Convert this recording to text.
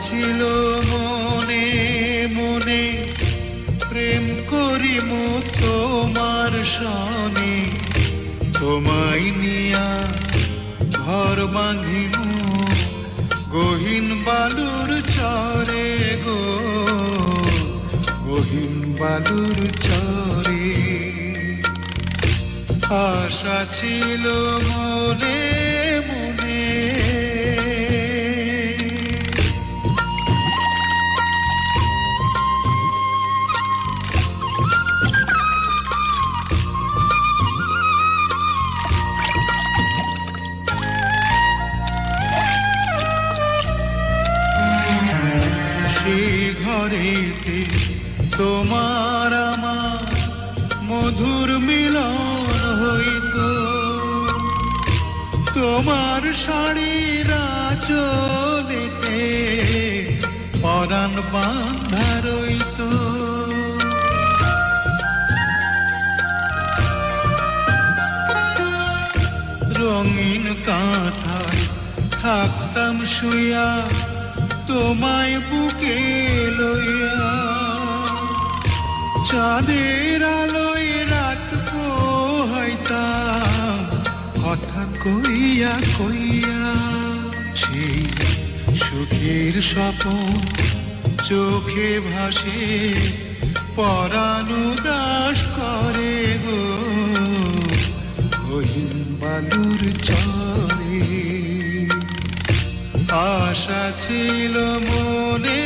ছিল মনে মনে প্রেম করিম তোমার সনে, তোমায় নিয়া ঘর বাঁধিম গহীন বালুর চরে গো, গহীন বালুর চরে। আশা ছিল মনে মনে, সেই ঘরেতে তোমার আমার মধুর মিলন হইতো, তোমার শাড়ির আঁচলেতে পরাণ বাঁধা রইতো। রঙিন কাঁথায় থাকতাম শুইয়া তোমায় বুকে লইয়া, চাঁদের আলোয় রাত পোহাইতাম কথা কইয়া কইয়া। সেই সুখের স্বপন চোখে ভাসে পরাণ উদাস করে গো, গহীন বালুর চরে। আশা ছিল মনে